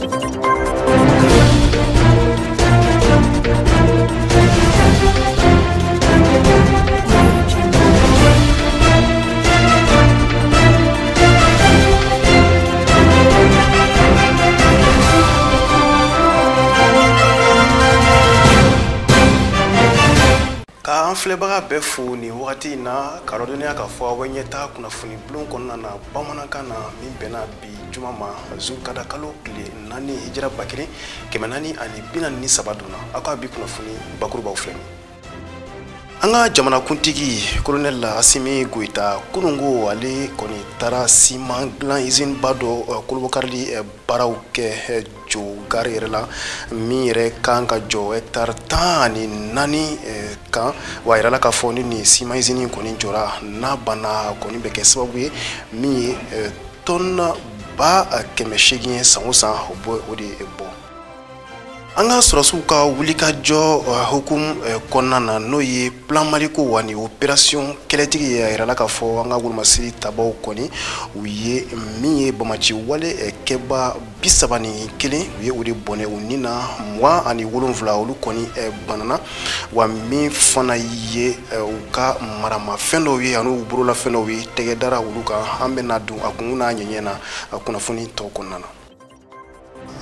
Ka filɛbaga bɛɛ fo ni wagati in na ka dɔniya ka fɔ aw ɲɛtaa kunnafoni bulon kɔnɔna na bamanankan na min bɛnna bi juma ma zulukada kalo tile 4 hijira 1443 donna aw ka bi kunnafoni bakurubaw filɛ an ka jamanakuntigi kolonɛl Asimi Goita kunungo ale kɔni taara siman dilan usine ba dɔ kolobokarili baaraw kɛ Jogar yɛrɛ la min yɛrɛ kan ka jɔ hectare 14 kan wa yɛrɛ la ka fɔ ni siman usine kɔni jɔra n'a banna kɔni bɛ kɛ sababu ye min ye tonne ba 800 san o san o de bɔ. An ka sɔrɔsiw ka wulikajɔ hukum kɔnɔna na n'o ye plan Maliko wa ni opération kɛlɛtigi ye yɛrɛ la ka fɔ an ka wolomasiri tabaw kɔni u ye min ye bamaci wale kɛba 31 u ye o de bɔnɛ u ni na 27 olu kɔni banana wa min fana ye u ka maramafɛn dɔw ye ani u bololafɛn dɔw ye tɛgɛ dara olu kan an bɛna don a kun n'a ɲɛɲɛ na kunnafoni tɔw kɔnɔna na.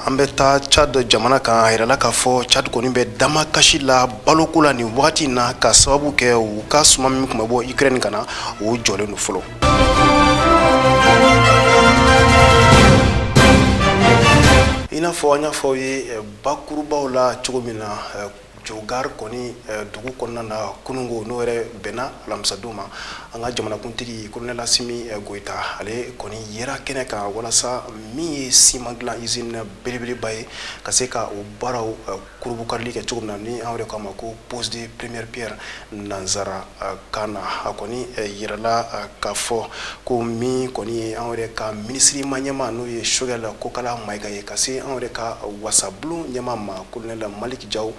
An bɛ taa Chad jamana kan a yirala k'a fɔ Chad kɔni bɛ dama kasi la baloko la nin wagati in na ka sababu kɛ u ka suma min tun bɛ bɔ Ukraine kana o jɔlen don fɔlɔ. I n'a fɔ an y'a fɔ ye bakurubaw la cogo min na Jogar kɔni dugu kɔnɔna na kunungo n'o yɛrɛ bɛnna alamisadon ma an ka jamanakuntigi kolonɛl Asimi Goita ale kɔni yera kɛnɛ kan walasa min ye siman dilan usine belebeleba ye ka se ka o baaraw kurubukarili kɛ cogo min na ni an yɛrɛ k'a ma ko pose de première pierre nanzara kan na a kɔni yirala k'a fɔ ko min kɔni ye an yɛrɛ ka minisiri ma ɲɛma n'o ye Choguel Kokala Mayiga ye ka se an yɛrɛ ka wasabulon ɲɛma ma kolonɛl Malik Jaw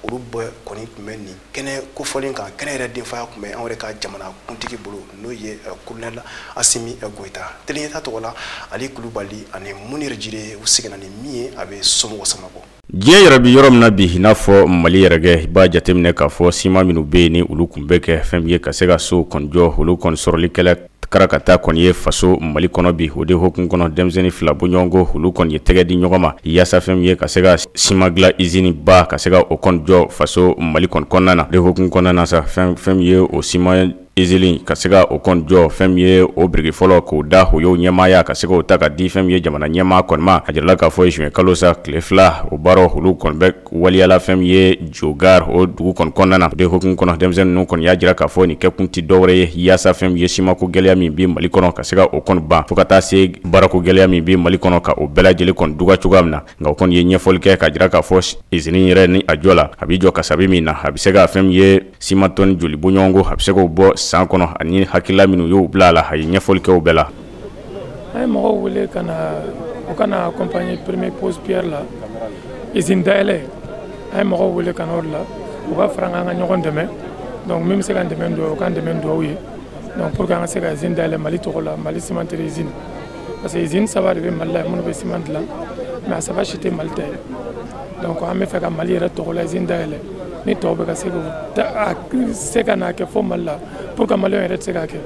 olu bɛɛ kɔni tun bɛ nin kɛnɛ kofɔlen kan kɛnɛ yɛrɛ denfaya tun bɛ an yɛrɛ ka jamanakuntigi bolo n'o ye kolonɛl Asimi Goita teliyeta tɔgɔ la Ali Kulubali ani Munir Jire u seginna ni min ye a bɛ somɔgɔ sama bɔ. Diɲɛ yɛrɛ bi yɔrɔ min na bi i n'a fɔ Mali yɛrɛ i b'a jateminɛ k'a fɔ siman minnu bɛ yen ni olu tun bɛ kɛ fɛn min ye ka se ka so kɔni jɔ olu kɔni sɔrɔlikɛla karakata kɔni ye faso Mali kɔnɔ bi o de hokumu kɔnɔ denmisɛnnin fila bɔɲɔgɔnko olu kɔni ye tɛgɛ di ɲɔgɔn ma yaasa fɛn min ye ka se ka siman dilan usine ba ka se ka o kɔni jɔ faso Mali kɔni kɔnɔna na de hokumu kɔnɔna na sa fɛn min ye o siman izilin ka se ka o kɔni jɔ fɛn min ye o biriki fɔlɔ k'o da o y'o ɲɛmaaya ka se k'o ta ka di fɛn min ye jamana ɲɛmaa kɔni ma a jirala k'a fɔ juin kalo sa tile 2 o baaraw olu kɔni bɛ waliyala fɛn min ye Jogar o dugu kɔni kɔnɔna na de hokumu kɔnɔ denmisɛnnin ninnu kɔni y'a jira k'a fɔ nin kɛkun tɛ dɔwɛrɛ ye yaasa fɛn min ye simanko gɛlɛya min bɛ Mali kɔnɔ ka se ka o kɔni ban fo ka taa se baarako gɛlɛya min bɛ Mali kɔnɔ ka o bɛɛ lajɛlen kɔni duga cogoya min na nka o kɔni ye ɲɛfɔli kɛ ka jira k'a fɔ usine yɛrɛ ni a jɔ la a bɛ jɔ kasabi min na a bɛ se ka fɛn min ye siman tɔni joli bɔɲɔgɔnko a bɛ se k'o bɔ san kɔnɔ ani hakilila minnu y'o bila la a ye ɲɛfɔli kɛ o bɛɛ la. A ye mɔgɔw wele ka na accompagner premier pose pierre la usine dayɛlɛ a ye mɔgɔw wele ka na o de la u ka fara an ka ɲɔgɔn dɛmɛ donc min bɛ se ka dɛmɛ don o ka dɛmɛ dugawu ye donc pour que an ka se ka usine dayɛlɛ Mali tɔgɔ la Mali cimenterie usine parce que usine 3 de bɛ Mali la minnu bɛ ciment dilan mais a 3 si tɛ Mali ta ye donc an bɛ fɛ ka Mali yɛrɛ tɔgɔ la usine dayɛlɛ ni tɔw bɛ ka se ka n'a kɛ fo Mali la pour que Maliyɛnw yɛrɛ tɛ se k'a kɛ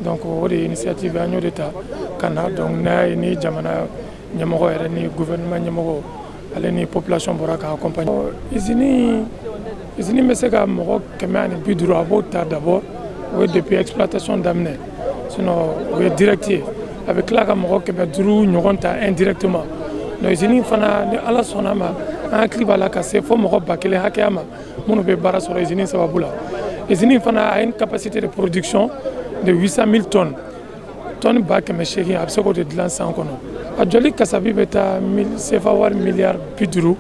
donc o de ye initiative an y'o de ta ka na donc n'a ye ni jamana ɲɛmɔgɔ yɛrɛ ni gouvernement ɲɛmɔgɔ ale ni population bɔra k'a accompagner. Usine bɛ se ka mɔgɔ 150 a b'o ta d'abord o ye depuis exploitation daminɛ sinon o ye direct ye a bɛ tila ka mɔgɔ 500 ɲɔgɔn ta indirectement donc usine fana ni Ala sɔnna ma an hakili b'a la ka se fo mɔgɔ 1000 hakɛya ma minnu bɛ baara sɔrɔ usine sababu la usine fana a une capacité de production de 800 000 tonnes tonne 800 a bɛ se k'o de dilan san kɔnɔ a jɔli kasabi bɛ taa CFA wari miliyari 50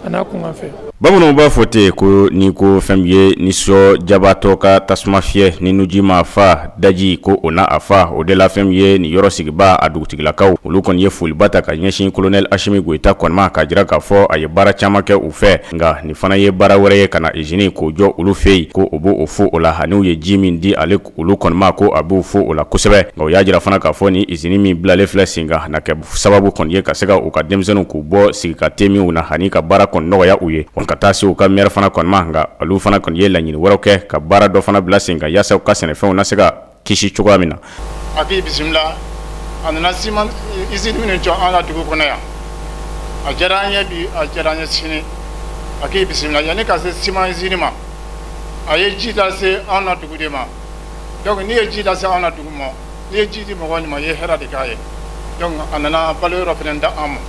a n'a kunkan fɛ. Bamananw b'a fɔ ten ko ni ko fɛn ye nisɔn jabatɔ ka tasuma fiyɛ ni nuji ma fa daji ko o na a fa o de la fɛn ye ni yɔrɔ sigiba a dugutigilakaw olu kɔni ye foliba ta ka ɲɛsin colonel Asimi Goita kɔnima ka jira k'a fɔ a ye baara caman kɛ u fɛ nka nin fana ye baara wɛrɛ ye ka na usine k'o jɔ olu fɛ yen ko o b'o fo o la ani u ye ji min di ale olu kɔnima ko a b'o fo o la kosɛbɛ nka o y'a jira fana k'a fɔ ni usine min bilalen filɛ sen kan na kɛ sababu kɔni ye ka se ka u ka denmisɛnninw k'u bɔ sigika te minw na ani ka baara kɔni nɔgɔya u ye ka taa se u ka maire fana kɔni ma nka olu fana kɔni ye laɲini wɛrɛw kɛ ka baara dɔ fana bila sen kan yaasa u ka sɛnɛfɛnw na se ka kisi cogoya min na. A k'i bisimila a nana siman usine minnu jɔ an ka dugu kɔnɔ yan a diyara an ye bi a diyara an ye sini a k'i bisimila yanni ka se siman usine ma a ye ji lase an na dugu de ma donc n'i ye ji lase an na dugu ma n'i ye ji di mɔgɔ ma i ye hɛrɛ de k'a ye donc a nana balo yɔrɔ fana da an ma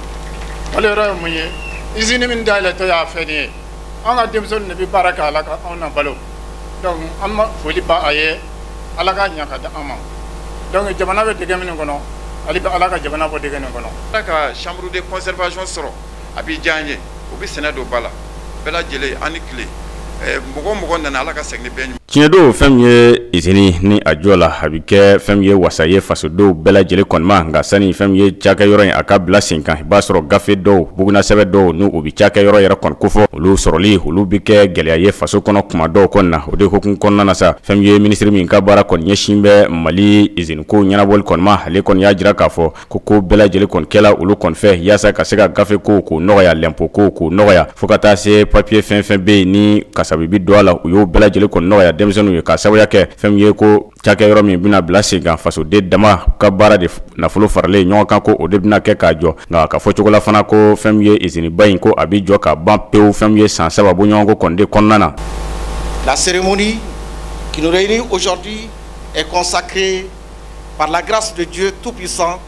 balo yɔrɔ ye mun ye usine min dayɛlɛtɔ y'a fɛ nin ye an ka denmisɛnninw de bɛ baara kɛ a la ka anw na balo donc an ma foli ba a ye ala ka ɲa ka di an ma donc jamana bɛ dɛgɛ minnu kɔnɔ ale bɛ ala ka jamana bɔ dɛgɛ nin kɔnɔ. Ala ka chambre de conservation sɔrɔ a bɛ diya an ye o bɛ sɛnɛ don ba la bɛɛ lajɛlen an ni tile mɔgɔ nana ala ka segin ni bɛɛ ɲuman. Tiɲɛ don fɛn min ye usine ni a jɔ la a bɛ kɛ fɛn min ye wasa ye fasodenw bɛɛ lajɛlen kɔni ma nka sani fɛn min ye cakɛyɔrɔ in a ka bila sen kan i b'a sɔrɔ gafe dɔw bugunasɛbɛn dɔw n'u u bɛ cakɛyɔrɔ yɛrɛ kɔni kofɔ olu sɔrɔli olu bɛ kɛ gɛlɛya ye faso kɔnɔ kuma dɔw kɔni na o de hokumu kɔnɔna na sa fɛn min ye minisiri min ka baara kɔni ɲɛsin bɛ Mali usine ko ɲɛnabɔli kɔni ma ale kɔni y'a jira k'a fɔ ko bɛɛ lajɛlen kɔni kɛla olu kɔni fɛ yaasa ka se ka gafe ko k'o nɔgɔya lɛnpo ko k'o nɔgɔya fo ka taa se papiye fɛn fɛn bɛ yen ni kasabi bi don a la u y'o bɛɛ lajɛlen kɔni nɔgɔya denmisɛnninw ye ka sababuya kɛ fɛn ye ko cakɛyɔrɔ min bɛna bila sen kan fasoden dama ka baara de nafolo faralen ɲɔgɔn kan ko o de bɛna kɛ k'a jɔ nka ka fɔ cogo la fana ko fɛn ye usine ba in ko a bɛ jɔ ka ban pewu fɛn ye san 3 bɔ ɲɔgɔn ko kɔni de kɔnɔna na. La cérémonie qui nous réunit aujourd'hui est consacrée par la grâce de Dieu Tout-Puissant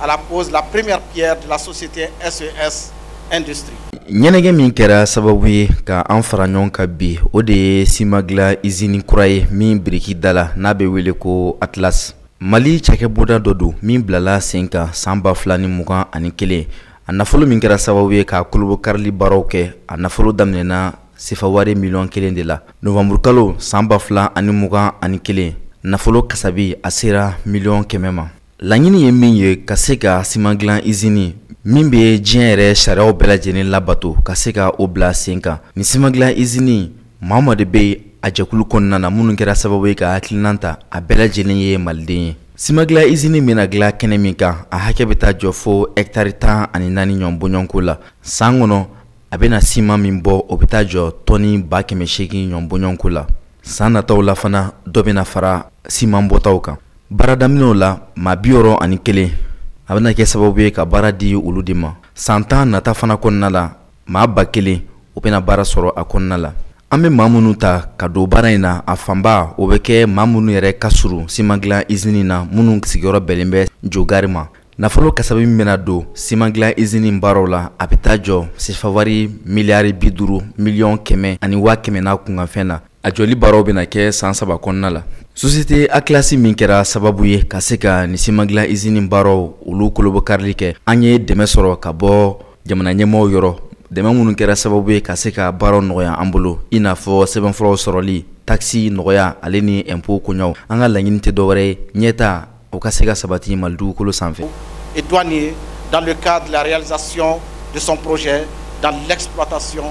à la pose la première pierre de la société SES Industrie. Ɲɛnɛgɛ min kɛra sababu ye ka an fara ɲɔgɔn kan bi o de ye Simagla usine kura ye min biriki da la n'a bɛ wele ko Atlas. Mali cakɛbonda dɔ don min bilala sen kan san 2021 a nafolo min kɛra sababu ye ka kolobo karili baaraw kɛ a nafolo daminɛna sefa wari miliyɔn 1 de la novembre kalo san 2021 nafolo kasabi a sera miliyɔn 100 ma. Laɲini ye min ye ka se ka Simagla usine min bɛ diɲɛ yɛrɛ sariyaw bɛɛ lajɛlen labato ka se ka o bila sen kan ni Simagla usine maa de bɛ a jɛkulu kɔnɔna na minnu kɛra sababu ye ka hakilina ta a bɛɛ lajɛlen ye maliden ye. Simagla usine bɛna dilan kɛnɛ min kan a hakɛ bɛ taa jɔ fo hectare 14 ɲɔgɔn bɔɲɔgɔnko la san kɔnɔ a bɛna siman min bɔ o bɛ taa jɔ tɔni 800 ɲɔgɔn bɔɲɔgɔnko la san nataw la fana dɔ bɛna fara siman bɔtaw kan baara daminɛw la maa 61 a bɛna kɛ sababu ye ka baara di olu de ma san 10 nata fana kɔnɔna la maa 1000 o bɛna baara sɔrɔ a kɔnɔna la an bɛ maa minnu ta ka don baara in na a fanba o bɛ kɛ maa minnu yɛrɛ ka surun Simagla usine na minnu sigiyɔrɔ bɛnnen bɛ Jogari ma nafolo kasabi min bɛna don Simagla usine baaraw la a bɛ taa jɔ sefa wari miliyari 50 miliyɔn 100 ani 100 n'a kunkanfɛn na a jɔli baaraw bɛna kɛ san 3 kɔnɔna la. Société Atlas min kɛra sababu ye ka se ka ni Simagla usine baaraw olu kolobo karili kɛ an ye dɛmɛ sɔrɔ ka bɔ jamana ɲɛmɔgɔw yɔrɔ dɛmɛ minnu kɛra sababu ye ka se ka baaraw nɔgɔya an bolo i n'a fɔ sɛbɛnfuraw sɔrɔli taxi nɔgɔya ale ni impôt koɲaw an ka laɲini tɛ dɔwɛrɛ ye ɲɛta o ka se ka sabati Mali dugukolo sanfɛ. Et douanier dans le cadre de la réalisation de son projet dans l'exploitation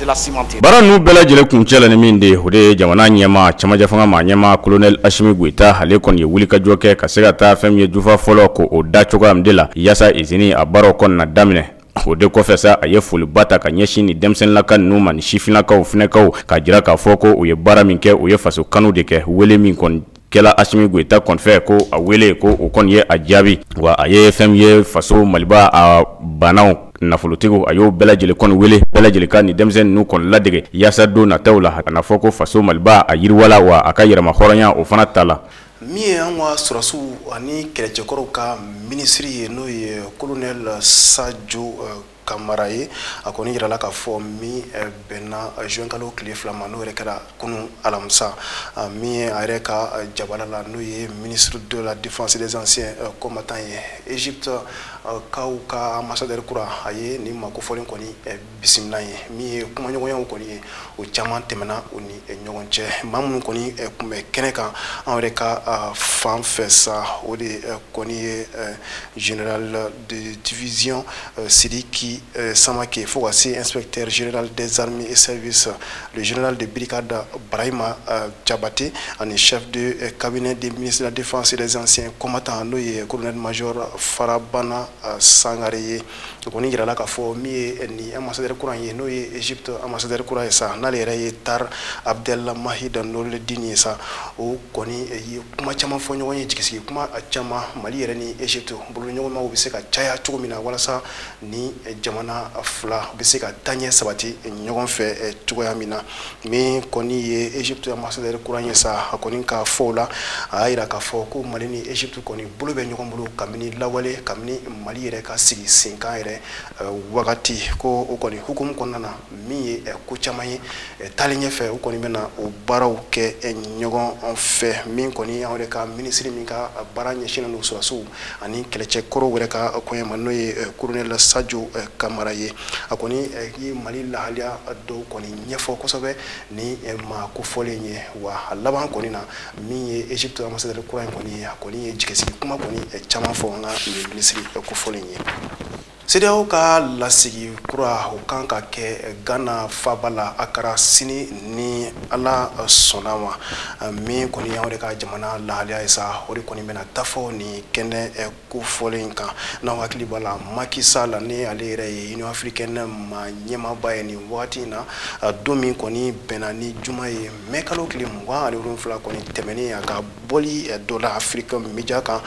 de la cimenterie. Bara nu bɛɛ lajɛlen kuncɛ la ni min de o de ye jamana ɲɛma cɛmancɛ fanga maa ɲɛma colonel Asimi Goita ale kɔni ye wulikajɔ kɛ ka se ka taa fɛn min ye jufa fɔlɔ ko o da cogoya min de la yaasa usine a baaraw kɔnɔna daminɛ o de kɔfɛ sa a ye foliba ta ka ɲɛsin ni denmisɛnninlaka ninnu ma ni sifinnakaw fɛnɛkaw ka jira k'a fɔ ko o ye baara min kɛ o ye faso kanu de kɛ wele min kɔni kɛla Asimi Goita kɔni fɛ ko a wele ko o kɔni ye a jaabi wa a ye fɛn min ye faso Maliba a banaw nafolotigiw a y'o bɛɛ lajɛlen kɔni wele bɛɛ lajɛlen ka ni denmisɛnnin ninnu kɔni ladege yaasa don nataw la a na fɔ ko faso Maliba a yiriwala wa a ka yɛrɛma hɔrɔnya o fana ta la. Min ye an ka sɔrɔsiw ani kɛlɛcɛkɔrɔw ka minisiri ye n'o ye colonel Sadio Kamara ye a kɔni yirala k'a fɔ min bɛnna juin kalo tile 2 ma n'o yɛrɛ kɛra kunun alamisa min ye a yɛrɛ ka jabala la n'o ye ministre de la défense des anciens combattants ye Égypte k'aw ka ambassadeur kura a ye nin makofɔlen kɔni bisimila ye min ye kumaɲɔgɔnyaw kɔni ye o caman tɛmɛna o ni ɲɔgɔn cɛ maa minnu kɔni kun bɛ kɛnɛ kan an yɛrɛ ka fan fɛ sa o de kɔni ye général de division Sidiki Samake fo ka se inspecteur général des armées et services le général de brigade Brahima Diabaté ani chef de cabinet des ministres de la défense et des anciens combattants n'o ye colonel-major Farabana Sangare ye kɔni yirala k'a fɔ min ye ni ambassadeur kura ye n'o ye Egypte ambassadeur kura ye sa n'ale yɛrɛ ye Tar Abdelhamid Noureddin ye sa o kɔni ye kuma caman fɔ ɲɔgɔn ye jigisigi kuma caman Mali yɛrɛ ni Egypte bolo ɲɔgɔnmaw bɛ se ka caya cogo min na walasa ni jamana fila bɛ se ka taɲɛ sabati ɲɔgɔn fɛ cogoya min na min kɔni ye Egypte ambassadeur kura ye sa a kɔni ka fɔ o la a y'a yira k'a fɔ ko Mali ni Egypte kɔni bolo bɛ ɲɔgɔn bolo kabini lawale kabini Mali yɛrɛ ka sigi senkan yɛrɛ wagati ko o kɔni hukumu kɔnɔna na min ye ko caman ye taalen ɲɛfɛ o kɔni bɛna o baaraw kɛ ɲɔgɔn fɛ min kɔni an yɛrɛ ka minisiri min ka baara ɲɛsinnen don sɔrɔsiw ani kɛlɛcɛkɔrɔw yɛrɛ ka kɔɲɛma n'o ye colonel Sadio Kamara ye a kɔni ye Mali lahaliya dɔw kɔni ɲɛfɔ kosɛbɛ ni ma kofɔlen ye wa a laban kɔni na min ye Egypte ambassadeur kura in kɔni ye a kɔni ye jigisigi kuma kɔni caman fɔ an ka minisiri kofɔlen ye CEDEAO ka lasigi kura o kan ka kɛ Ghana faba la a kɛra sini ni Ala sɔnna ma min kɔni y'anw de ka jamana lahaliya ye sa o de kɔni bɛna tafɔ ni kɛnɛ kofɔlen kan n'aw hakili b'a la Macky Sall ni ale yɛrɛ ye Union africaine ma ɲɛmaaba ye nin wagati in na don min kɔni bɛnna ni juma ye mai kalo tile 27 kɔni tɛmɛnen a ka bɔli dɔ la Afrique media kan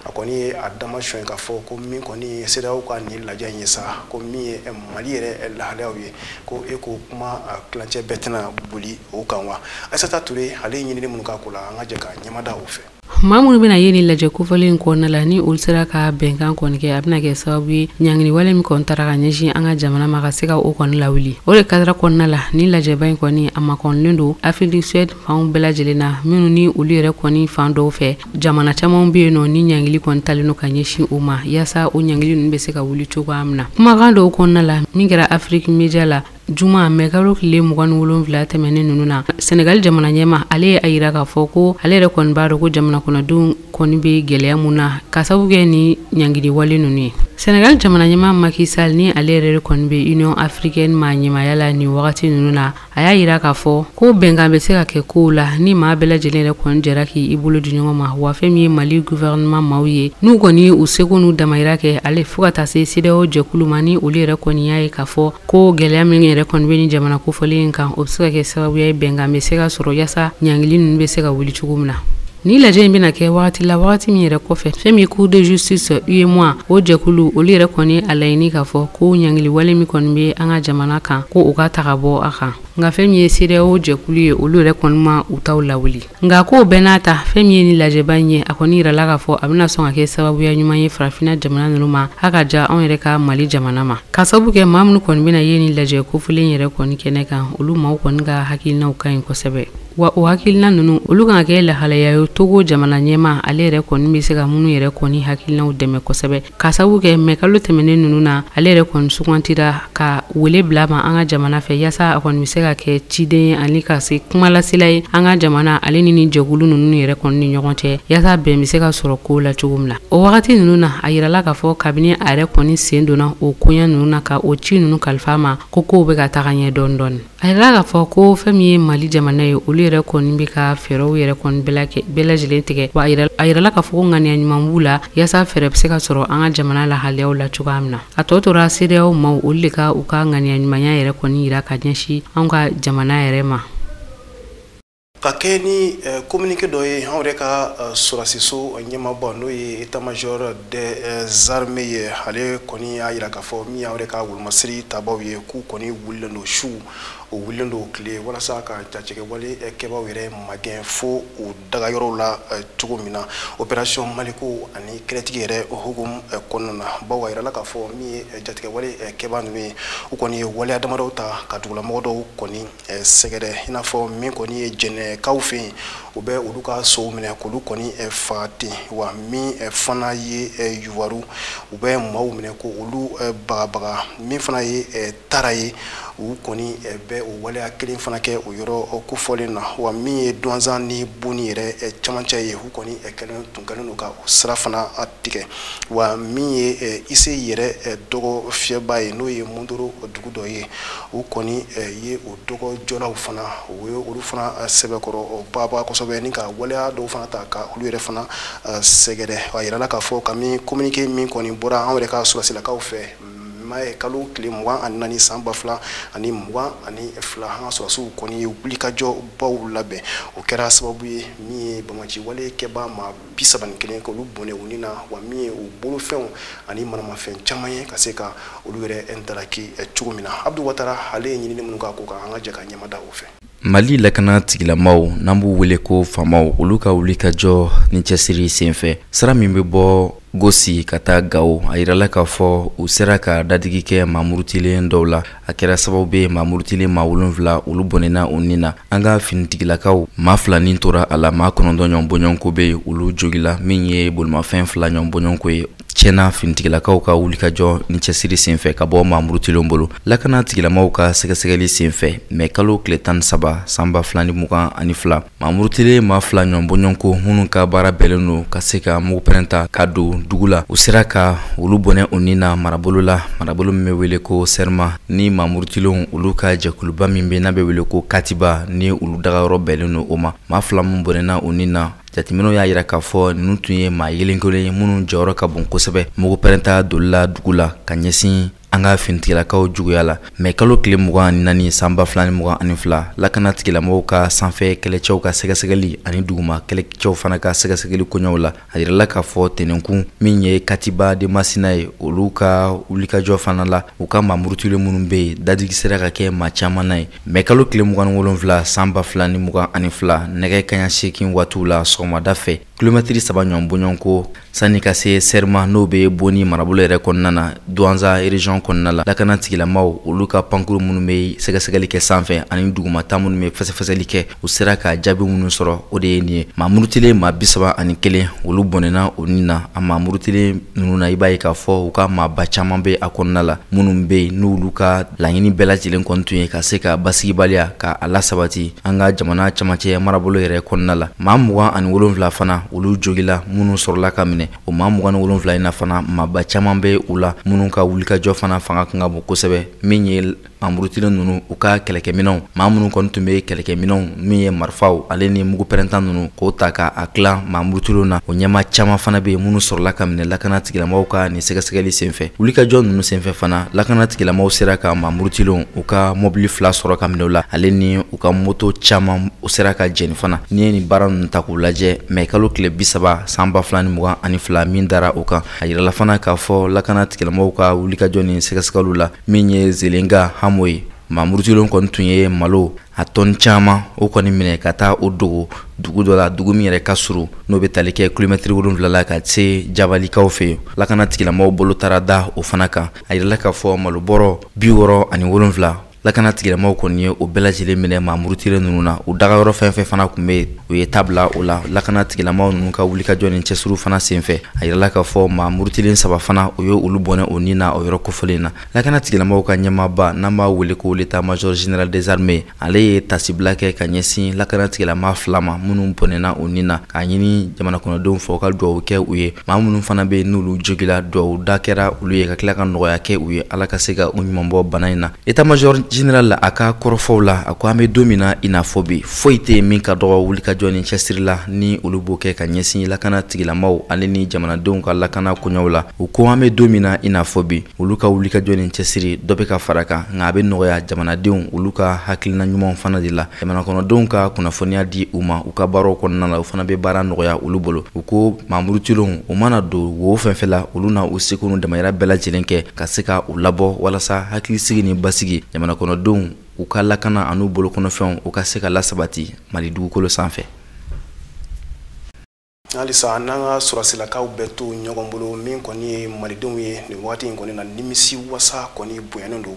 a kɔni ye a dama sɔn k'a fɔ ko min kɔni CEDEAO ka ni lajɛ in ye sa ko min ye Mali yɛrɛ lahaliyaw ye ko e ko kuma kilancɛ bɛɛ tɛna boli o kan wa Aissata Touré ale ye ɲinini minnu k'a ko la an ka jɛ ka ɲɛmada o fɛ maa minnu bɛna ye nin lajɛ kofɔlen kɔnɔna la ni olu sera ka bɛnkan kɔni kɛ a bɛna kɛ sababu ye ɲangini wale min kɔni tara ka ɲɛsin an ka jamana ma ka se ka o kɔni lawuli o de kadira kɔnɔna la ni lajɛba in kɔni a makɔnilen don Afrique du Sud fanw bɛɛ lajɛlen na minnu ni olu yɛrɛ kɔni fan dɔw fɛ jamana caman bɛ yen nɔ ni ɲangili kɔni talen don ka ɲɛsin o ma yaasa o ɲangili ninnu bɛ se ka wuli cogoya min na kumakan dɔw kɔnɔna la min kɛra Afrique media la juma mai kalo tile 27 tɛmɛnen ninnu na Senegal jamana ɲɛma ale ye a yira k'a fɔ ko ale yɛrɛ kɔni b'a dɔn ko jamana kɔnɔdenw kɔni bɛ gɛlɛya mun na ka sababu kɛ ni ɲangili wale ninnu ye Senegal jamana ɲɛma Macky Sall ni ale yɛrɛ kɔni bɛ Union africaine ma ɲɛmaya la ni wagati ninnu na a y'a yira k'a fɔ ko bɛnkan bɛ se ka kɛ kow la ni maa bɛɛ lajɛlen yɛrɛ kɔni jɛra k'i bolo di ɲɔgɔn ma wa fɛn min ye Mali gouvernement maaw ye n'u kɔni u seko n'u damayira kɛ ale fo ka taa se CEDEAO jɛkulu ma ni olu yɛrɛ kɔni y'a ye k'a fɔ ko gɛlɛya min yɛrɛ kɔni bɛ ni jamana kofɔlen in kan o bɛ se ka kɛ sababu ye bɛnkan bɛ se ka sɔrɔ yaasa ɲangili ninnu bɛ se ka wuli cogo min na ni lajɛ in bɛna kɛ wagati la wagati min yɛrɛ kɔfɛ fɛn min cour de justice UEMOA o jɛkulu olu yɛrɛ kɔni a laɲini k'a fɔ ko ɲangili wale min kɔni bɛ an ka jamana kan ko o ka ta ka bɔ a kan nka fɛn min ye CEDEAO jɛkulu ye olu yɛrɛ kɔni ma u taw lawuli nka ko bɛɛ n'a ta fɛn min ye ni lajɛba in ye a kɔni yirala k'a fɔ a bɛna sɔn ka kɛ sababuya ɲuman ye farafinna jamana ninnu ma a ka ja anw yɛrɛ ka Mali jamana ma ka sababu kɛ maa minnu kɔni bɛna ye ni lajɛ kofilen yɛrɛ kɔni kɛnɛ kan olu maaw kɔni ka hakilinaw ka ɲi kosɛbɛ wa o hakilina ninnu olu kan ka kɛ lahalaya ye Togo jamana ɲɛma ale yɛrɛ kɔni bɛ se ka minnu yɛrɛ kɔni hakilinaw dɛmɛ kosɛbɛ ka sababu kɛ mai kalo tɛmɛnen ninnu na ale yɛrɛ kɔni sugantira ka wele bila ma an ka jamana fɛ yaasa a kɔni bɛ se ka kɛ ciden ani ka se kumalasila ye an ka jamana ale ni jɛkulu ninnu yɛrɛ kɔni ni ɲɔgɔn cɛ yaasa bɛn bɛ se ka sɔrɔ kow la cogo min na o wagati ninnu na a yirala k'a fɔ kabini a yɛrɛ kɔni sen donna o koɲɛ ninnu na ka o ci ninnu kalifa ma ko kow bɛ ka taga ɲɛ dɔɔni dɔɔni a yirala k'a fɔ ko fɛn min ye Mali jamana ye olu yɛrɛ kɔni bɛ ka fɛɛrɛw yɛrɛ kɔni bɛɛ lajɛlen tigɛ wa a yirala k'a fɔ ko ŋaniya ɲuman b'u la yaasa fɛɛrɛ bɛ se ka sɔrɔ an ka jamana lahaliyaw la cogoya min na a tɔ tora CEDEAO maaw olu de ka u ka ŋaniya ɲumanya yɛrɛ kɔni yira ka ɲɛsin an ka jamana yɛrɛ ma ka kɛ ni communiqué dɔ ye anw yɛrɛ ka sɔrɔsiso ɲɛmaaba n'o ye état-major des armées ye ale kɔni y'a yira k'a fɔ min y'anw yɛrɛ ka wolomasiri tabaw ye k'u kɔni wulilen don su o wulilen don tile walasa ka jajɛgɛwale kɛbaw yɛrɛ magɛn fo o dagayɔrɔw la cogo min na opération Maliko ani kɛlɛtigi yɛrɛ hukumu kɔnɔna na bawo a yirala k'a fɔ min ye jatigɛwale kɛba ninnu ye u kɔni ye waleya damadɔw ta ka dugulamɔgɔ dɔw kɔni sɛgɛrɛ i n'a fɔ min kɔni ye jɛnɛkaw fɛ yen u bɛ olu ka sow minɛ k'olu kɔni faga ten wa min fana ye yuwaru u bɛ maaw minɛ ko olu bagabaga min fana ye tara ye u kɔni bɛ o waleya kelen fana kɛ o yɔrɔ kofɔlen na wa min ye duwanzan ni bonni yɛrɛ camancɛ ye u kɔni tun kɛlen don ka o sira fana tigɛ wa min ye ise yɛrɛ dɔgɔ fiyɛba ye n'o ye mundoro dugu dɔ ye u kɔni ye o dɔgɔ jɔlaw fana o ye olu fana sɛbɛkɔrɔ baba kosɛbɛ ni ka waleya dɔw fana ta ka olu yɛrɛ fana sɛgɛrɛ a yirala k'a fɔ ka min communiqué min kɔni bɔra an yɛrɛ ka sɔrɔsilakaw fɛ kalo tile 24 san 2022 an ka sɔrɔsiw kɔni ye wulikajɔ baw labɛn o kɛra sababu ye min ye bamaci wale kɛba ma 31 k'olu bɔnɛ u ni na wa min ye u bolofɛnw ani manamafɛn caman ye ka se ka olu yɛrɛ ntalaki cogo min na Abdou Watara ale ye ɲinini minnu k'a ko kan an ka jɛ ka ɲɛmada o fɛ. Mali lakana tigilamaw n'an b'u wele ko famaw olu ka wulikajɔ ni cɛsiri senfɛ sira min bɛ bɔ Gosi ka taa Gawo a yirala k'a fɔ u sera ka dadigi kɛ mamurutilen dɔw la a kɛra sababu bɛ mamurutilen maa 7 olu bɔnɛna u ni na an ka finitigilakaw maa 2 ni tora a la maa 9 ɲɔgɔn bɔɲɔgɔnko bɛ olu jogila min ye bolimafɛn 2 ɲɔgɔn bɔɲɔgɔnko ye tiɲɛna finitigilakaw ka wulikajɔ ni cɛsiri senfɛ ka bɔ mamurutilen bolo lakana tigilamaw ka sɛgɛsɛgɛli senfɛ mais kalo tile 13 san 2022 mamurutilen maa 2 ɲɔgɔn bɔɲɔgɔnko minnu ka baara bɛɛlen don ka se ka mugu pɛrɛnta ka don dugu la u sera ka olu bɔnɛ u ni na marabolo min bɛ wele ko Serma ni mamurutilenw olu ka jɛkuluba min bɛ n'a bɛ wele ko Katiba ni olu dagayɔrɔ bɛɛlen don o ma maa 2 min bɔnɛna u ni na jateminɛw y'a yira k'a fɔ ninnu tun ye maa yelenkelenw ye minnu jɔyɔrɔ ka bon kosɛbɛ mugu pɛrɛnta dolila dugu la ka ɲɛsin an ka finitigilakaw juguya la mais kalo tile 24 san 2022 lakana tigilamɔgɔw ka sanfɛ kɛlɛcɛw ka sɛgɛsɛgɛli ani duguma kɛlɛcɛw fana ka sɛgɛsɛgɛli koɲɛw la a yirala k'a fɔ tɛnɛnkun min ye Katiba de Masina ye olu ka wulikajɔ fana la u ka mamurutilen minnu bɛ yen dadigi sera ka kɛ maa caman na ye mais kalo tile 27 san 2022 nɛgɛ kaɲa 8 waatiw la sɔgɔmada fɛ kilomɛtiri 3 ɲɔgɔn bɔɲɔgɔnko sani ka se Serma n'o bɛ Boni marabolo yɛrɛ kɔnɔna na Douanza région kɔnɔna la lakana tigilamaw olu ka pankuru minnu bɛ sɛgɛsɛgɛli kɛ sanfɛ ani dugumata minnu bɛ fɛsɛfɛsɛli kɛ u sera ka jaabi minnu sɔrɔ o de ye nin ye mamurutilen maa 31 olu bɔnɛna o ni na a mamurutilen ninnu na i b'a ye k'a fɔ u ka maaba caman bɛ a kɔnɔna la minnu bɛ yen n'olu ka laɲini bɛɛ lajɛlen kɔni tun ye ka se ka basigibaliya ka a lasabati an ka jamana camancɛ marabolo yɛrɛ kɔnɔna la maa 27 fana olu jogila minnu sɔrɔla ka minɛ o maa 27 in na fana maaba caman bɛ u la minnu ka wulikajɔ fana fanga kan ka bon kosɛbɛ min ye mamurutilen ninnu u ka kɛlɛkɛminɛnw maa minnu kɔni tun bɛ kɛlɛkɛminɛnw min ye marifaw ale ni mugu pɛrɛntan ninnu k'o ta k'a tila mamurutilenw na o ɲɛma caman fana bɛ yen minnu sɔrɔla ka minɛ lakana tigilamaw ka nin sɛgɛsɛgɛli senfɛ wulikajɔ ninnu senfɛ fana lakana tigilamaw sera ka mamurutilenw u ka mobili 2 sɔrɔ ka minɛ u la ale ni u ka moto caman u sera ka jɛni fana ni ye nin baara ninnu ta k'u lajɛ mais kalo tile 30 san 2022 min dara o kan a yirala fana k'a fɔ lakana tigilamaw ka wulikajɔ nin sɛgɛsɛgɛliw la min ye Zelenga Hamo ye mamurutilenw kɔni tun ye malo a tɔni caman o kɔni minɛ ka taa o dogo dugu dɔ la dugu min yɛrɛ ka surun n'o bɛ tali kɛ kilomɛtiri 7 la ka se jabalikaw fɛ yen lakana tigilamaw bolo taara da o fana kan a yirala k'a fɔ malobɔrɔ 67 lakana tigilamaw kɔni ye o bɛɛ lajɛlen minɛ mamurutilen ninnu na u dagayɔrɔ fɛn fɛn fana kun bɛ u ye tabila o la lakana tigilamaw ninnu ka wulikajɔ ni cɛsiriw fana senfɛ a yirala k'a fɔ mamurutilen 3 fana o ye olu bɔnɛ o ni na o yɔrɔ kofɔlen na lakana tigilamaw ka ɲɛmaaba n'an b'a wele ko l'état major général des armées ale ye tasibila kɛ ka ɲɛsin lakana tigilama 2 ma minnu bɔnɛna o ni na k'a ɲini jamana kɔnɔdenw fɛ u ka duwawu kɛ u ye maa minnu fana bɛ n'olu jogila duwawu da kɛra olu ye ka tila ka nɔgɔya kɛ u ye ala ka se ka u ɲuman bɔ bana in na état major général la a ka kɔrɔfɔw la a ko an bɛ don min na i n'a fɔ bi foyi tɛ min ka dɔgɔ wulikajɔ ni cɛsiri la ni olu b'o kɛ ka ɲɛsin lakana tigilamaw ale ni jamanadenw ka lakana koɲɛw la u ko an bɛ don min na i n'a fɔ bi olu ka wulikajɔ ni cɛsiri dɔ bɛ ka fara kan nka a bɛ nɔgɔya jamanadenw olu ka hakilina ɲumanw fana de la jamana kɔnɔdenw ka kunnafoniya di u ma u ka baaraw kɔnɔna la u fana bɛ baara nɔgɔya olu bolo u ko mamurutilenw u mana don wo fɛn fɛn la olu na u seko n'u damayira bɛɛ lajɛlen kɛ ka se ka u labɔ walasa hakilisigi ni basigi jamana kɔnɔdenw u ka lakana an'u bolokɔnɔfɛnw u ka se ka lasabati Mali dugukolo sanfɛ. halisa n'an ka sɔrɔsilakaw bɛɛ to ɲɔgɔn bolo min kɔni ye malidenw ye nin waati in kɔni na nimisi wasa kɔni bonyanen don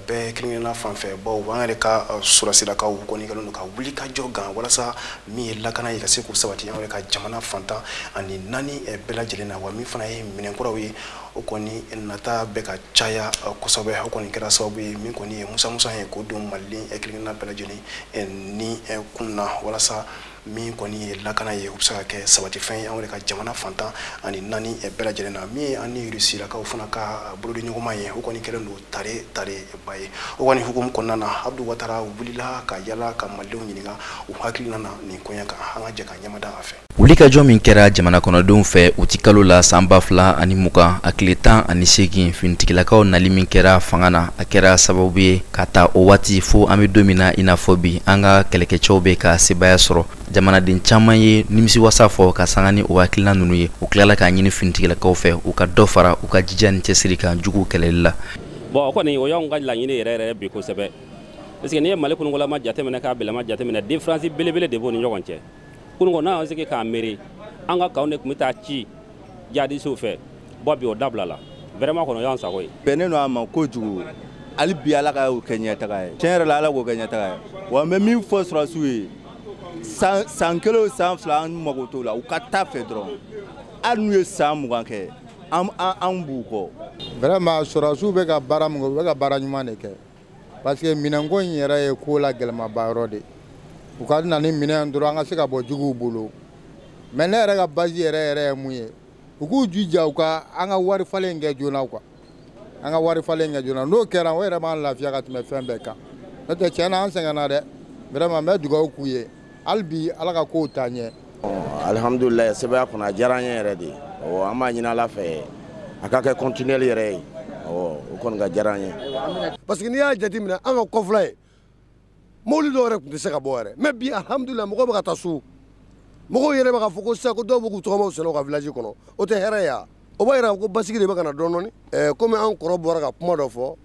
bɛɛ kelen-kelenna fan fɛ bawo an yɛrɛ ka sɔrɔsilakaw kɔni kɛlen don ka wuli ka jɔ gan walasa min ye lakana ye ka se k'u sabati an yɛrɛ ka jamana fantan ani naani bɛɛ lajɛlen na wa min fana ye minɛnkuraw ye o kɔni nata bɛ ka caya kosɛbɛ o kɔni kɛra sababu ye min kɔni ye musa ye k'o don maliden kelen-kelenna bɛɛ lajɛlen ni kun na walasa min kɔni ye lakana ye o bɛ se ka kɛ sabatifɛn ye an yɛrɛ ka jamana fantan ani naani bɛɛ lajɛlen na min ye an ni rusilakaw fana ka bolodi ɲɔgɔnma ye o kɔni kɛlen don tare ba ye o kɔni hukumu kɔnɔna na Abdu Watara wulila ka yala ka malidenw ɲininka u hakilina na nin koɲɛ kan an ka jɛ ka ɲɛmada a fɛ. Wulikajɔ min kɛra jamana kɔnɔdenw fɛ u ti kalo la san 2020 a tile 18 finitigilakaw nali min kɛra fanga na a kɛra sababu ye ka taa o waati fo an bɛ don min na i n'a fɔ bi an ka kɛlɛkɛcɛw bɛ ka sebaya sɔrɔ jamanaden caman ye nimisi wasa fɔ ka sanga ni o hakilina ninnu ye u tilala k'a ɲini finitigilakaw fɛ u ka dɔ fara u ka jija ni cɛsiri kan jugu kɛlɛli la. Bon o kɔni o y'anw ka laɲini yɛrɛ bi kosɛbɛ parce que n'i ye Mali kunugolama jateminɛ k'a bɛlɛma jateminɛ différence belebele de b'o ni ɲɔgɔn cɛ. Kunungo n'a y'an sigi k'a miiri an ka kaw ne tun bɛ taa ci jihadisiw fɛ bɔ bi o dabila la vraiment kɔni o y'an sago ye. Bɛnnen don a ma kojugu hali bi Ala ka o kɛ ɲɛtaga ye tiɲɛ yɛrɛ la Ala k'o kɛ ɲɛtaga ye wa n bɛ min fɔ sɔrɔsiw ye san kelen o san fila an mago t'o la u ka taa fɛ dɔrɔn hali n'u ye san 20 kɛ an b'u kɔ. Vraiment sɔrɔsiw bɛ ka baara min kɛ u bɛ ka baara ɲuman de kɛ parce que minɛnko in yɛrɛ ye ko la gɛlɛmaba yɔrɔ de u ka na ni minɛn dɔrɔn an ka se ka bɔ juguw bolo mais ne yɛrɛ ka base yɛrɛ ye mun ye u k'u jija u ka an ka wari falen kɛ joona quoi an ka wari falen kɛ joona n'o kɛra o yɛrɛ b'an lafiya ka tɛmɛ fɛn bɛɛ kan n'o tɛ tiɲɛ na an sɛgɛnna dɛ vraiment n bɛ dugawu k'u ye hali bi Ala ka kow taa ɲɛ. Alhamdulillah sɛbɛya kɔnɔ a diyara an ye yɛrɛ de an b'a ɲini Ala fɛ a ka kɛ continuel yɛrɛ ye o kɔni ka diyara an ye. Parce que n'i y'a jateminɛ an ka kɔfila ye mobili dɔw yɛrɛ tun tɛ se ka bɔ yɛrɛ mais bi alhamdulillah mɔgɔw bɛ ka taa so mɔgɔw yɛrɛ bɛ ka fɔ ko sisan ko dɔw bɛ k'u tɔgɔmaw sɛnɛ u ka village kɔnɔ o tɛ hɛrɛ ye wa o b'a yira ko basigi de bɛ ka na dɔɔni dɔɔni komi an kɔrɔ bɔra ka kuma dɔ fɔ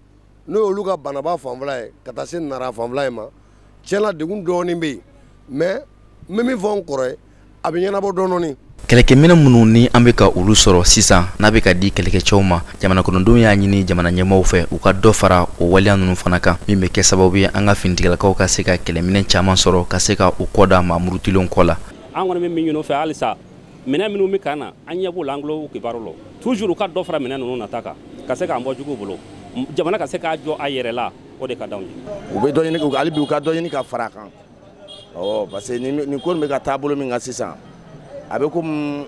n'o ye olu ka banaba fanfɛla ye ka taa se Nara fanfɛla in ma tiɲɛna degun dɔɔni bɛ yen mais n bɛ min fɔ an kɔrɔ ye a bɛ ɲɛnabɔ dɔɔni. Kɛlɛkɛminɛ minnu ni an bɛ ka olu sɔrɔ sisan n'a bɛ ka di kɛlɛkɛcɛw ma jamana kɔnɔdenw y'a ɲini jamana ɲɛmaaw fɛ u ka dɔ fara o waleya ninnu fana kan min bɛ kɛ sababu ye an ka finitigilakaw ka se ka kɛlɛminɛ caman sɔrɔ ka se ka u kɔda mamurutilenw kɔ la. An kɔni bɛ min ɲini u fɛ halisa minɛn minnu bɛ kan na an ɲɛ b'o la an tulo kibaru la toujours u ka dɔ fara minɛn ninnu nata kan ka se k'an bɔ juguw bolo jamana ka se k'a jɔ a yɛrɛ la o de ka d'anw ye. U bɛ dɔ ɲini hali bi u ka dɔ ɲini ka fara a kan parce que nin ko nin bɛ ka taabolo min kan sisan a bɛ komi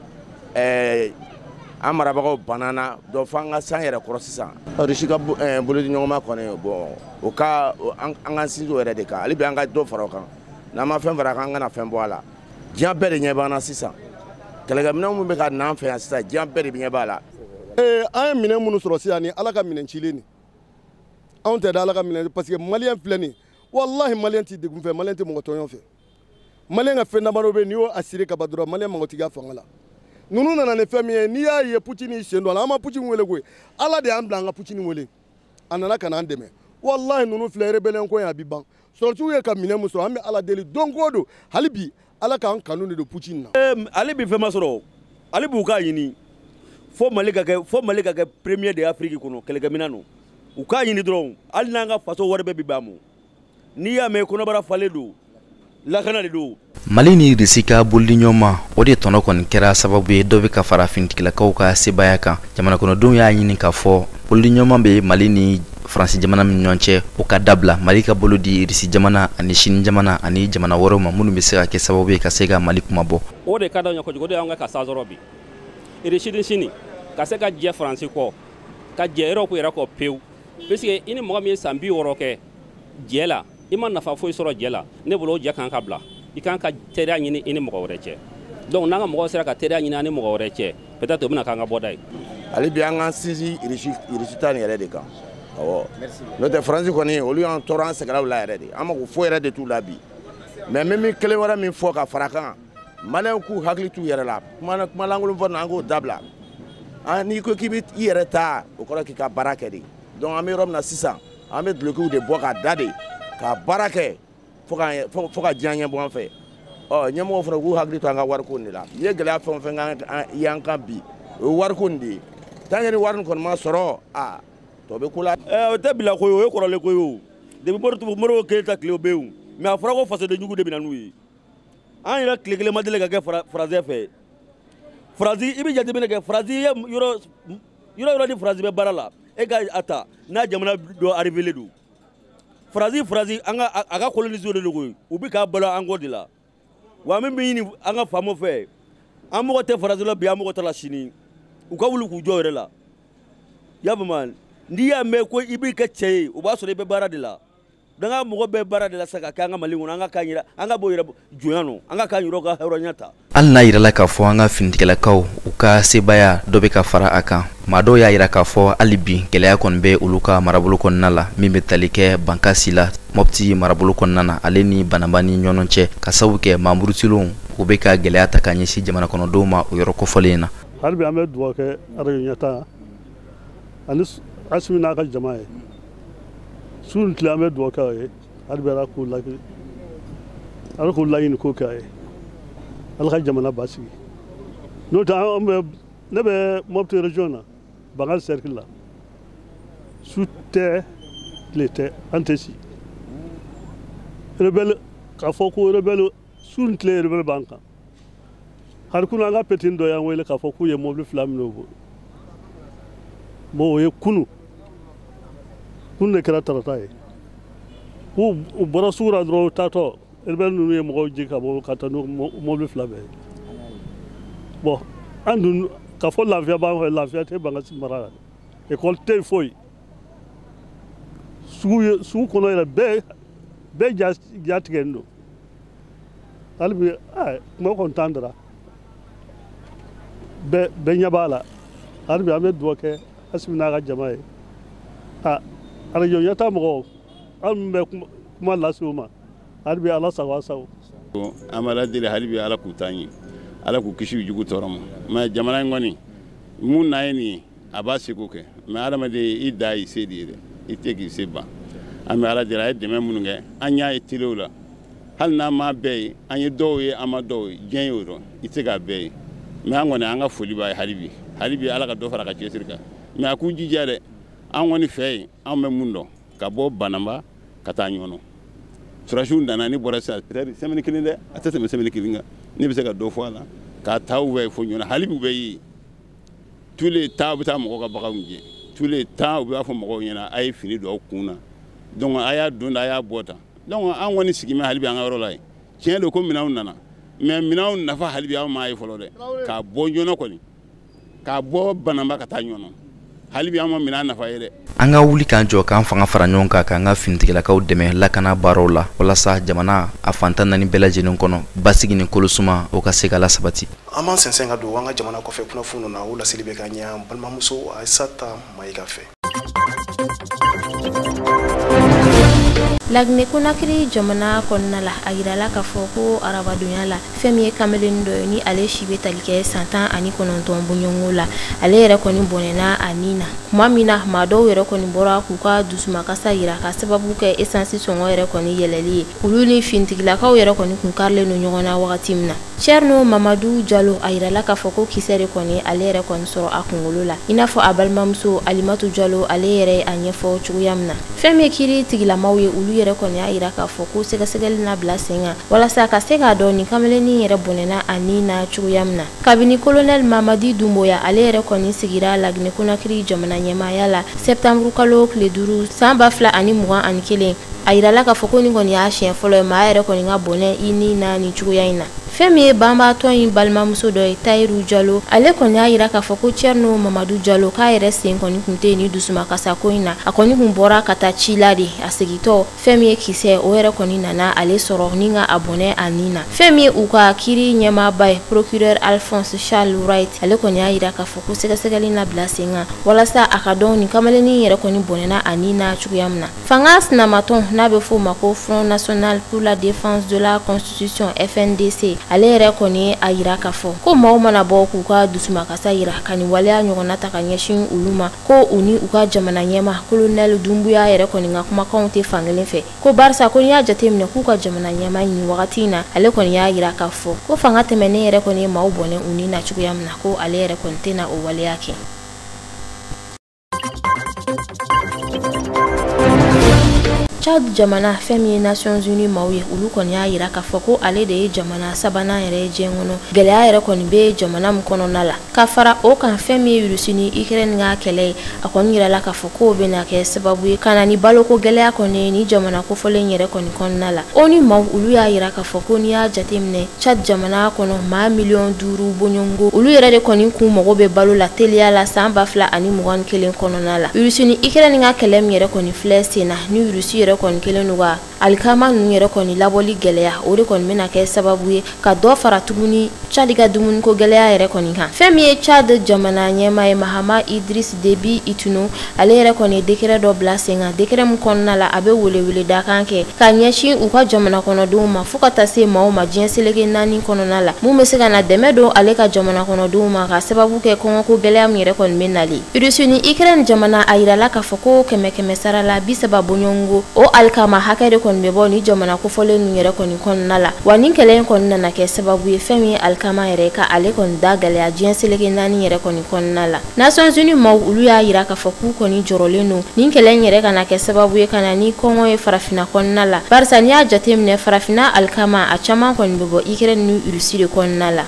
an marabagaw banana dɔ fɔ an ka san yɛrɛ kɔrɔ sisan Rusi ka bolodi ɲɔgɔnma kɔni bon o ka an ka sinsin o yɛrɛ de kan hali bi an ka dɔ fara o kan n'an ma fɛn fara a kan an kana fɛn bɔ a la diɲɛ bɛɛ de ɲɛ b'an na sisan kɛlɛkɛminɛw min bɛ ka n'an fɛ yan sisan diɲɛ bɛɛ de ɲɛ b'a la. An ye minɛn minnu sɔrɔ sisan ni Ala ka minɛn cilen nin anw tɛ da Ala ka minɛn parce que maliyɛn filɛ nin wallahi maliyɛn tɛ degun fɛ maliyɛn tɛ mɔgɔ tɔɲɔn fɛ maliyɛn ka fɛn damadɔ bɛ yen n'i y'o assuré ka ban dɔrɔn maliyɛn mago tɛ k'a fanga la ninnu nana ni fɛn min ye n'i y'a ye Putin y'i sen don a la an ma Putin wele koyi Ala de y'an bila an ka Putin wele a nana ka n'an dɛmɛ wallahi ninnu filɛ rebellion ko in a bɛ ban sɔrɔsiw ye ka minɛn min sɔrɔ an bɛ Ala deli don o don hali bi Ala k'an kanu de don Putin na. Ale bi fɛn ma sɔrɔ ale b'u k'a ɲini fo Mali ka kɛ premier de Afrique kɔnɔ kɛlɛkɛminɛn ninnu u k'a ɲini dɔrɔn hali n'an ka faso wari bɛɛ bi ban mu n'i y'a mɛn kɔnɔbara falen don lakana de don. Mali ni Irisi ka bolidi ɲɔgɔnma o de tɔnɔ kɔni kɛra sababu ye dɔ bɛ ka fara finitigilakaw ka sebaya kan jamana kɔnɔdenw y'a ɲini k'a fɔ bolidi ɲɔgɔnma bɛ Mali ni Faransi jamana min ɲɔgɔn cɛ o ka dabila Mali ka bolo di Irisi jamana ani Sini jamana ani jamana wɛrɛw ma minnu bɛ se ka kɛ sababu ye ka se ka Mali kuma bɔ. O de ka d'anw ye kojugu o de y'anw ka kasazɔrɔ bi Irisi ni Sini ka se ka jɛ Faransi kɔ ka jɛ Europe yɛrɛ kɔ pewu parce que i ni mɔgɔ min ye san 60 kɛ jɛ la i ma nafa foyi sɔrɔ jɛ la ne bolo o jɛ kan ka bila i kan ka teriya ɲini i ni mɔgɔ wɛrɛ cɛ donc n'an ka mɔgɔw sera ka teriya ɲini an ni mɔgɔ wɛrɛ cɛ peut-être o bɛna k'an ka bɔda ye. hali bi an k'an sinsin Irisi ta nin yɛrɛ de kan n'o tɛ Faransi kɔni olu y'an tɔɔrɔ an sɛgɛnlaw la yɛrɛ de an mako foyi yɛrɛ de t'u la bi mais n bɛ min kelen wɛrɛ min fɔ ka fara kan maliyɛnw k'u hakili t'u yɛrɛ la kuma lankolon fɔ nin an k'o dabila n'i ko k'i bɛ i yɛrɛ ta o kɔrɔ k'i ka baara kɛ de donc an bɛ yɔrɔ min na sisan an bɛ dulokiw de bɔ ka da de ka baara kɛ fo ka diɲɛ ɲɛ bɔ an fɛ ɲɛmɔgɔ fana k'u hakili to an ka wariko de la ni ye gɛlɛya fɛn o fɛn y'an kan bi o ye wariko de ye tant que ni wari kɔni ma sɔrɔ tɔ bɛ ko la. o tɛ bila koyi o ye kɔrɔlen koyi o depuis Modibo Keyita tile o bɛ yen mais a fɔra ko fasoden jugu de bɛ na n'u ye an yɛrɛ tile kelen ma deli ka kɛ Faransi fɛ Faransi i bɛ jateminɛ kɛ Faransi ye yɔrɔ ni Faransi bɛ baara la e ka a ta n'a jamana dɔ arrivé don Faransi a ka coloniser de don koyi u bɛ k'a balo an kɔ de la wa min bɛ ɲini an ka faamaw fɛ an mɔgɔ tɛ Faransi la bi an mɔgɔ tɛ la sini u ka wuli k'u jɔ yɛrɛ la i y'a faamu n'i y'a mɛn ko i b'i kɛ cɛ ye o b'a sɔrɔ i bɛ baara de la donc an mɔgɔ bɛ baara de la sa ka kɛ an ka Mali kɔnɔ an ka bɔ yɛrɛ jonya nɔ an ka k'an yɛrɛ ka hɔrɔnya ta. hali n'a yirala k'a fɔ an ka finitigɛlakaw u ka sebaya dɔ bɛ ka fara a kan maa dɔw y'a yira k'a fɔ hali bi gɛlɛya kɔni bɛ olu ka marabolo kɔnɔna la min bɛ tali kɛ Bankasi la Mopti marabolo kɔnɔna na ale ni Banaba ni ɲɔgɔn cɛ ka sababu kɛ mamurutilenw u bɛ ka gɛlɛya ta ka ɲɛsin jamana kɔnɔdenw ma o yɔrɔ kɔfɔlen in na. hali bi an bɛ dugawu kɛ arajo ɲɛtaa ani Asimi n'a ka jama ye su ni tile an bɛ dugawu kɛ o ye hali bi Ala k'u laɲini ko kɛ a ye Ala ka jamana basigi n'o tɛ ne bɛ Mopti région na Bangali cercle la su tɛ tile tɛ an tɛ si rebelle k'a fɔ ko rebelle su ni tile rebelle b'an kan hali kunu an ka petini dɔ y'an wele k'a fɔ k'u ye mobili 2 minɛ o bolo bon o ye kunu de kɛra tarata ye u bɔra sugu la dɔrɔn u taatɔ rebelle ninnu ye mɔgɔw jigin ka bɔ ka taa n'u mobili 2 bɛɛ ye bon an dun k'a fɔ lafiya b'an fɛ lafiya tɛ Bankasi mara la école tɛ yen foyi sugu kɔnɔ yɛrɛ bɛɛ ja tigɛlen don hali bi kuma kɔni t'an dara bɛɛ ɲɛ b'a la hali bi an bɛ dugawu kɛ Asimi n'a ka jama ye arajo ɲɛtaa mɔgɔw an min bɛ kuma lase u ma hali bi Ala sago a sago. an bɛ Ala deli hali bi Ala k'u taa ɲɛ Ala k'u kisi u jugu tɔɔrɔ ma mais jamana in kɔni mun na ye nin ye a b'a seko kɛ mais adamaden i da y'i se de ye dɛ i tɛ k'i se ban an bɛ Ala deli a ye dɛmɛ minnu kɛ an y'a ye telew la hali n'an m'a bɛɛ ye an ye dɔw ye an ma dɔw ye diɲɛ y'o dɔn i tɛ k'a bɛɛ ye mais an kɔni an ka foli b'a ye hali bi Ala ka dɔ fara a ka cɛsiri kan mais a k'u jija dɛ an kɔni fɛ yen an bɛ mun dɔn ka bɔ Banaba ka taa ɲɔnɔ surasiw nana ni bɔra sisan peut-être semaine kelen dɛ a tɛ tɛmɛ semaine kelen kan ne bɛ se ka dɔ fɔ a la k'a taa u bɛ fo ɲɔnɔ hali bi u bɛ ye tous les temps u bɛ taa mɔgɔw ka baganw gɛn tous les temps u b'a fɔ mɔgɔw ɲɛna a ye fini don aw kun na donc a y'a don a y'a bɔ tan donc an kɔni sigi mɛ hali bi an ka yɔrɔ la yen tiɲɛ don ko minɛnw nana mais minɛnw nafa hali bi an m'a ye fɔlɔ dɛ k'a bɔ ɲɔnɔ kɔni k'a bɔ Banaba ka taa ɲɔnɔ hali bi an ma minɛn nafa ye dɛ. an ka wuli k'an jɔ k'an fanga fara ɲɔgɔn kan k'an ka finitigilakaw dɛmɛ lakana baaraw la walasa jamana a fantan naani bɛɛ lajɛlen kɔnɔ basigi ni kolosuma o ka se ka lasabati. an b'an sɛnsɛn ka don an ka jamana kɔfɛ kunnafoniw na o laseli bɛ ka ɲɛ an balimamuso Aissata Mayiga fɛ. Laginɛ Conakry jamana kɔnɔna la a yirala k'a fɔ ko arabadonya la fɛn min ye kamalen dɔ ye ni ale si bɛ tali kɛ san 19 bɔɲɔgɔnko la ale yɛrɛ kɔni bɔnɛna a nin na tuma min na maa dɔw yɛrɛ kɔni bɔra k'u ka dusumakasa yira ka sababu kɛ essence sɔngɔ yɛrɛ kɔni yɛlɛli ye olu ni finitigilakaw yɛrɛ kɔni kun karilen don ɲɔgɔn na wagati min na Cherno Mamadou Diallo a yirala k'a fɔ ko kisɛ de kɔni ale yɛrɛ kɔni sɔrɔ a kunkolo la i n'a fɔ a balimamuso Alimatu Diallo ale yɛrɛ a ɲɛfɔ cogoya min na fɛn min ye kiiri tigilamaw ye olu yɛrɛ kɔni y'a yira k'a fɔ ko sɛgɛsɛgɛli na bila sen kan walasa ka se k'a dɔn ni kamalenin yɛrɛ bɔnɛna a ni na cogoya min na kabini colonel Mamadi Dumboya ale yɛrɛ kɔni sigira Laginɛ Conakry jamana ɲɛmaaya la septembre kalo tile 5 san 2021 a yirala k'a fɔ ko ni kɔni y'a siɲɛ fɔlɔ ye maa yɛrɛ kɔni ka bɔnɛ i ni na ni cogoya in na fɛn min ye banbaatɔ in balimamuso dɔ ye Tayiru Diallo ale kɔni y'a yira k'a fɔ ko Cherno Mamadou Diallo k'a yɛrɛ sen kɔni kun tɛ ni dusumakasa ko in na a kɔni kun bɔra ka taa ci la de a segitɔ fɛn min ye kisɛ o yɛrɛ kɔni nana ale sɔrɔ ni ka a bɔnɛ a nin na fɛn min ye u ka kiiri ɲɛmaaba ye procureur Alphonse Charles Wright ale kɔni y'a yira k'a fɔ ko sɛgɛsɛgɛli na bila sen kan walasa a ka dɔn ni kamalenin yɛrɛ kɔni bɔnɛna a nin na cogoya min na fanga sinamatɔn n'a bɛ fɔ o ma ko Front National pour la Défense de la Constitution FNDC ale yɛrɛ kɔni a yira k'a fɔ ko maaw mana bɔ k'u ka dusumakasa yira ka nin waleya ɲɔgɔnna ta ka ɲɛsin olu ma ko u ni u ka jamana ɲɛma kolonɛli Dumbuya yɛrɛ kɔni ka kumakanw tɛ fankelen fɛ ko barisa ko n'i y'a jateminɛ k'u ka jamana ɲɛma nin wagati in na ale kɔni y'a yira k'a fɔ ko fanga tɛmɛnen yɛrɛ kɔni ye maaw bɔnɛ u ni na cogoya min na ko ale yɛrɛ kɔni tɛna o waleya kɛ. Chad jamana fɛn min ye Nations Unies maaw ye olu kɔni y'a yira k'a fɔ ko ale de ye jamana sabanan yɛrɛ ye diɲɛ kɔnɔ gɛlɛya yɛrɛ kɔni bɛ jamana min kɔnɔna la ka fara o kan fɛn min ye Russie ni Ukraine ka kɛlɛ ye a kɔni yirala k'a fɔ k'o bɛna kɛ sababu ye ka na ni baloko gɛlɛya kɔni ye ni jamana kofɔlen yɛrɛ kɔni kɔnɔna la o ni maaw olu y'a yira k'a fɔ ko n'i y'a jateminɛ Chad jamana kɔnɔ maa 5,5 bɔɲɔngo olu yɛrɛ de kɔni k'u mago bɛ balo la teliya la san 2021 kɔnɔna la Russie ni Ukraine ka kɛlɛ min yɛrɛ kɔni filɛ sen na ni Russie yɛrɛ kɔni kelen do ka alikama ninnu yɛrɛ kɔni labɔli gɛlɛya o de kɔni bɛna kɛ sababu ye ka dɔ fara tuguni Chad ka dumuniko gɛlɛya yɛrɛ kɔni kan fɛn min ye Chad jamana ɲɛma ye Mahama Idris Déby Itno ale yɛrɛ kɔni ye décret dɔ bila sen kan décret min kɔnɔna la a bɛ welewele dakan kɛ ka ɲɛsin u ka jamana kɔnɔdenw ma fo ka taa se maaw ma diɲɛ seleke 4 kɔnɔna la mun bɛ se ka na dɛmɛ don ale ka jamana kɔnɔdenw ma ka sababu kɛ kɔngɔko gɛlɛya min yɛrɛ kɔni bɛ nali Russie ni Ukraine jamana a yirala k'a fɔ ko 100 sara la 30 bɔɲɔngo o alikama hakɛ de kɔni bɛ bɔ ni jamana kofɔlen ninnu yɛrɛ kɔni kɔnɔna la wa nin kɛlɛ in kɔni nana kɛ sababu ye fɛn min ye alikama yɛrɛ ka ale kɔni da gɛlɛya diɲɛ seleke 4 yɛrɛ kɔni kɔnɔna la Nations Unies maaw olu y'a yira k'a fɔ k'u kɔni jɔrɔlen don nin kɛlɛ in yɛrɛ kana kɛ sababu ye ka na ni kɔngɔ ye farafina kɔnɔna la barisa n'i y'a jateminɛ farafina alikama a caman kɔni bɛ bɔ Ukraine ni Russie de kɔnɔna la.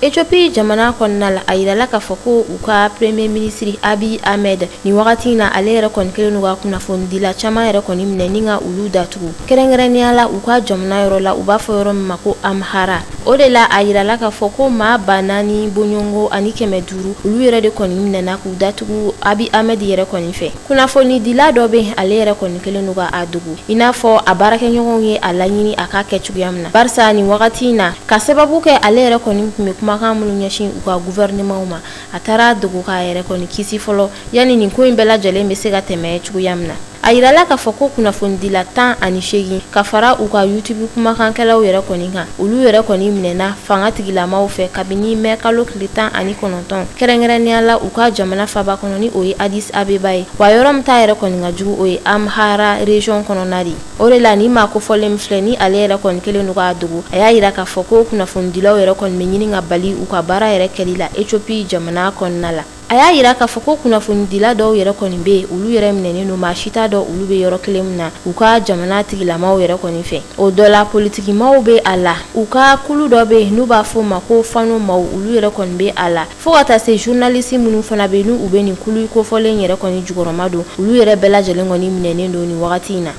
Ethiopie jamana kɔnɔna la a yirala k'a fɔ ko u ka premier ministre Abiy Ahmed ni wagati in na ale yɛrɛ kɔni kelen ka kunnafonidila caman yɛrɛ kɔni minɛ ni ka olu datugu kɛrɛnkɛrɛnnenya la u ka jamana yɔrɔ la u b'a fɔ yɔrɔ min ma ko Amhara o de la a yirala k'a fɔ ko maa 4,000 bɔɲɔngo ani 500 olu yɛrɛ de kɔni minɛna k'u datugu Abiy Ahmed yɛrɛ kɔni fɛ kunnafonidila dɔ bɛ ale yɛrɛ kɔni kelen ka a dogo i n'a fɔ a baarakɛɲɔgɔnw ye a laɲini a ka kɛ cogoya min na barisa ni wagati in na ka sababu kɛ ale yɛrɛ kɔni tun bɛ kumakan minnu ɲɛsin u ka gouvernement ma a taara dogo k'a yɛrɛ kɔni kisi fɔlɔ yani nin ko in bɛɛ lajɛlen bɛ se ka tɛmɛ cogoya min na a yirala k'a fɔ ko kunnafonidila 18 ka fara u ka YouTube kumakankɛlaw yɛrɛ kɔni kan olu yɛrɛ kɔni minɛna fanga tigilamaw fɛ kabini mai kalo tile 19 kɛrɛnkɛrɛnnenya la u ka jamana faba kɔnɔ ni o ye Addis Abeba ye wa yɔrɔ min ta yɛrɛ kɔni ka jugu o ye Amhara region kɔnɔna de o de la ni maa kofɔlen min filɛ ni ale yɛrɛ kɔni kelen do k'a dogo a y'a yira k'a fɔ ko kunnafonidilaw yɛrɛ kɔni bɛ ɲini ka bali u ka baara yɛrɛ kɛli la Ethiopie jamana kɔnɔna la a y'a yira k'a fɔ ko kunnafonidila dɔw yɛrɛ kɔni bɛ yen olu yɛrɛ minɛnen do maa si t'a dɔn olu bɛ yɔrɔ kelen min na u ka jamana tigilamaw yɛrɛ kɔni fɛ o dɔ la politikimaw bɛ a la u ka kulu dɔ bɛ yen n'u b'a fɔ o ma ko fano maw olu yɛrɛ kɔni bɛ a la fo ka taa se journaliste minnu fana bɛ yen n'u bɛ nin kulu kofɔlen yɛrɛ kɔni jukɔrɔma don olu yɛrɛ bɛɛ lajɛlen kɔni minɛnen do nin wagati in na.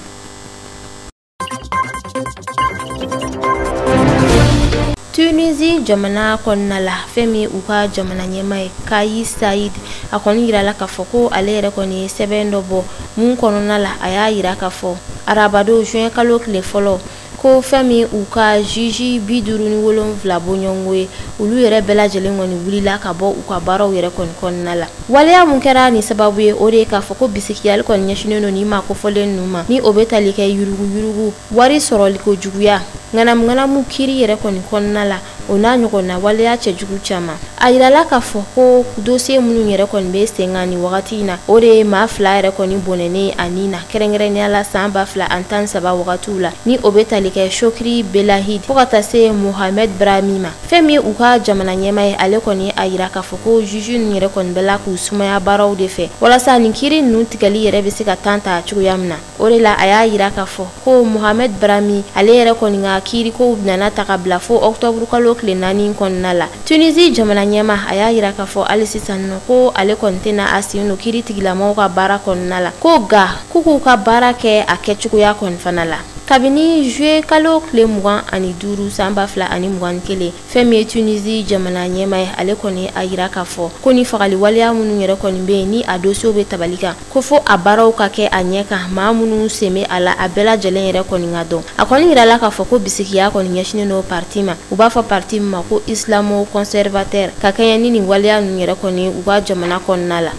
Tunisie jamana kɔnɔna la fɛn min u ka jamana ɲɛma ye Kais Saied a kɔni yirala k'a fɔ ko ale yɛrɛ kɔni ye sɛbɛn dɔ bɔ mun kɔnɔna la a y'a yira k'a fɔ arabado juin kalo tile fɔlɔ ko fɛn min u ka juge 57 bɔɲɔngo ye olu yɛrɛ bɛɛ lajɛlen kɔni wulila ka bɔ u ka baaraw yɛrɛ kɔni kɔnɔna la waleya mun kɛra ni sababu ye o de ye k'a fɔ ko bisikiyali kɔni ɲɛsinnen do ni maa kofɔlen ninnu ma ni o bɛ tali kɛ yurugu wari sɔrɔliko juguya ŋanamu kiri yɛrɛ kɔni kɔnɔna la o n'a ɲɔgɔnna waleya cɛjugu caman a yirala k'a fɔ ko dossier minnu yɛrɛ kɔni bɛ sen kan ni wagati in na o de ye maa 2 yɛrɛ kɔni bɔnɛnen a ni na kɛrɛnkɛrɛnnenya la san 2013 wagatiw la ni o bɛ tali kɛ Chokri Belahid fo ka taa se Mohamed Brahimi ma fɛn min u ka jamana ɲɛma ye ale kɔni a yira k'a fɔ ko juge ninnu yɛrɛ kɔni bɛla k'u sumaya baaraw de fɛ walasa nin kiri ninnu tigɛli yɛrɛ bɛ se ka tan ta cogoya min na o de la a y'a yira k'a fɔ ko Mohamed Brahimi ale yɛrɛ kɔni ka kiri ko nana ta ka bila fo octobre kalo tile 4 kɔnɔna la Tunisie jamana ɲɛma a y'a yira k'a fɔ hali sisan nɔ ko ale kɔni tɛna a sen no kiri tigilamaw ka baara kɔnɔna la ko ga k'u ka baara kɛ a kɛcogoya kɔni fana la kabini juillet kalo tile 25 san 2021 fɛn min ye Tunisie jamana ɲɛma ye ale kɔni a yira k'a fɔ ko ni fagali waleya minnu yɛrɛ kɔni bɛ yen ni a dossier bɛ tabali kan ko fo a baaraw ka kɛ a ɲɛ kan maa minnu sen bɛ a la a bɛɛ lajɛlen yɛrɛ kɔni ka dɔn a kɔni yirala k'a fɔ ko bisikiya kɔni ɲɛsinnen do parti ma u b'a fɔ parti min ma ko islamo conservateur ka kɛɲɛ ni nin waleya ninnu yɛrɛ kɔni u ka jamana kɔnɔna la.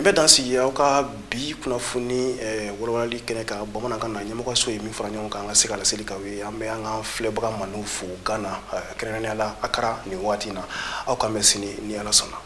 bɛ dan sigi aw ka bi kunnafoni walawalali kɛnɛ kan bamanankan na ɲɛmɔgɔso ye min fara ɲɔgɔn kan an ka se ka laseli k'aw ye an bɛ an ka filɛbaga manuw fo Gana kɛrɛnkɛrɛnnenya la Akara nin waati in na aw k'an bɛ sini ni Ala sɔnna.